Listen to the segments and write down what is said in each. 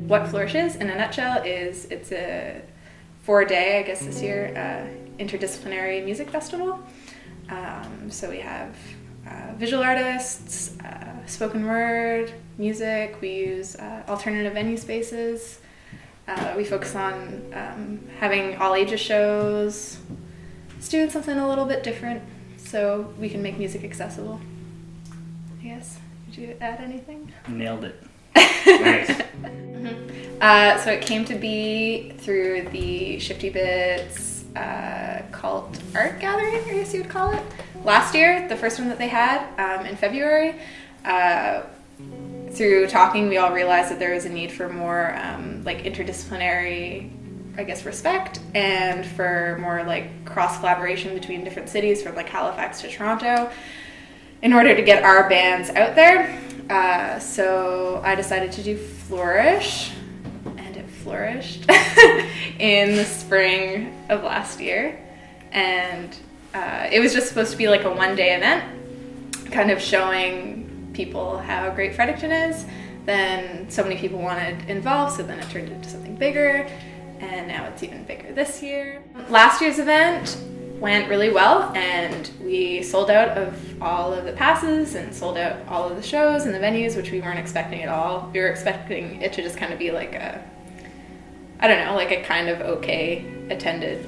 what Flourish is, in a nutshell, is it's a 4-day, I guess this year, interdisciplinary music festival. So we have visual artists, spoken word, music. We use alternative venue spaces. We focus on having all ages shows, just doing something a little bit different so we can make music accessible. I guess. Did you add anything? Nailed it. Nice. Mm-hmm. So it came to be through the Shifty Bits cult art gathering, I guess you would call it. Last year, the first one that they had in February. Through talking, we all realized that there was a need for more like interdisciplinary, I guess, respect, and for more like cross collaboration between different cities, from like Halifax to Toronto, in order to get our bands out there. So I decided to do Flourish, and it flourished in the spring of last year. And it was just supposed to be like a one-day event, kind of showing people how great Fredericton is. Then so many people wanted involved, so then it turned into something bigger, and now it's even bigger this year. Last year's event went really well, and we sold out of all of the passes and sold out all of the shows and the venues, which we weren't expecting at all. We were expecting it to just kind of be like a, I don't know, like a kind of okay attended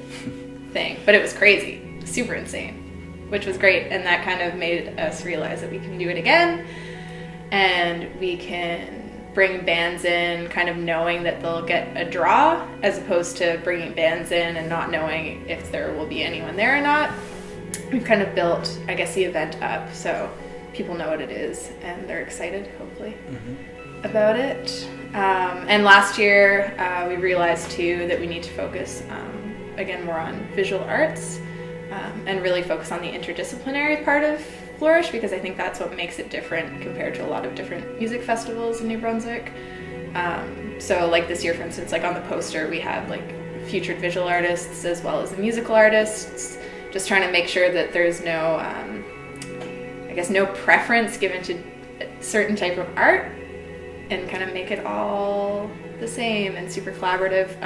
thing, but it was crazy, super insane, which was great. And that kind of made us realize that we can do it again, and we can bring bands in kind of knowing that they'll get a draw, as opposed to bringing bands in and not knowing if there will be anyone there or not. We've kind of built, I guess, the event up so people know what it is and they're excited, hopefully, about it. And last year we realized too that we need to focus again more on visual arts and really focus on the interdisciplinary part of Flourish, because I think that's what makes it different compared to a lot of different music festivals in New Brunswick. So like this year, for instance, like on the poster we have like featured visual artists as well as the musical artists, just trying to make sure that there's no I guess no preference given to a certain type of art, and kind of make it all the same and super collaborative.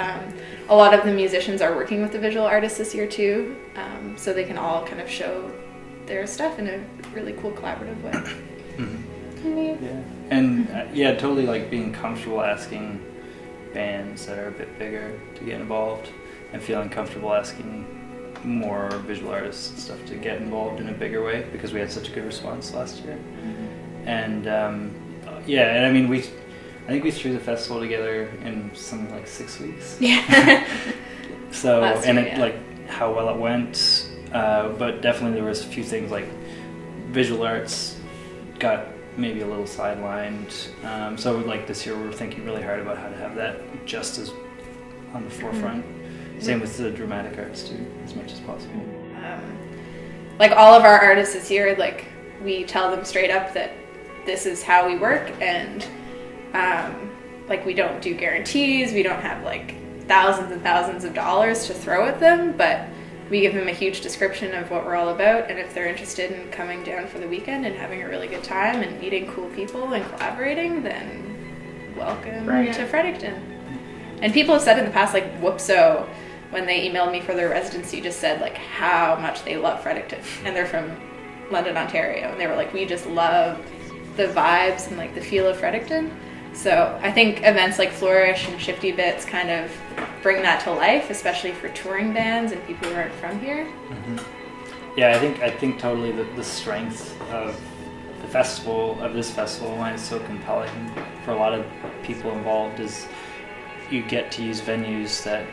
A lot of the musicians are working with the visual artists this year too, so they can all kind of show their stuff in a really cool collaborative way. Yeah, and yeah, totally like being comfortable asking bands that are a bit bigger to get involved, and feeling comfortable asking more visual artists and stuff to get involved in a bigger way, because we had such a good response last year. And yeah, and I mean I think we threw the festival together in something like 6 weeks. Yeah. So Last and year, it yeah. like how well it went, but definitely there was a few things like visual arts got maybe a little sidelined. So like this year we're thinking really hard about how to have that just as on the forefront. Same with the dramatic arts too, as much as possible. Like all of our artists this year, like we tell them straight up that this is how we work, and like we don't do guarantees, we don't have like thousands and thousands of dollars to throw at them, but we give them a huge description of what we're all about, and if they're interested in coming down for the weekend and having a really good time and meeting cool people and collaborating, then welcome to Fredericton. And people have said in the past, like Whoopso, when they emailed me for their residency, just said like how much they love Fredericton, and they're from London, Ontario, and they were like, we just love the vibes and like the feel of Fredericton. So I think events like Flourish and Shifty Bits kind of bring that to life, especially for touring bands and people who aren't from here. Yeah, I think totally the strength of the festival, of this festival, why it's so compelling for a lot of people involved, is you get to use venues that,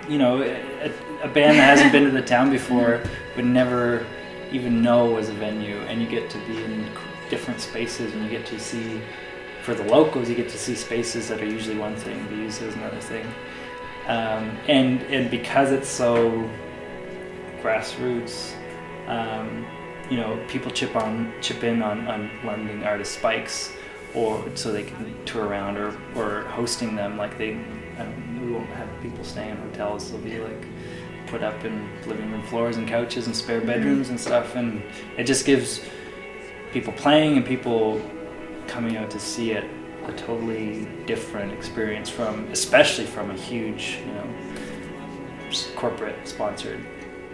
you know, a band that hasn't been to the town before would never even know was a venue, and you get to be in different spaces, and you get to see, for the locals, you get to see spaces that are usually one thing be used as another thing. And because it's so grassroots, you know, people chip in on lending artist spikes, or so they can tour around, or hosting them. Like we won't have people staying in hotels. They'll be like put up in living room floors and couches and spare bedrooms and stuff, and it just gives people playing and people coming out to see it a totally different experience especially from a huge, corporate sponsored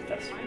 festival.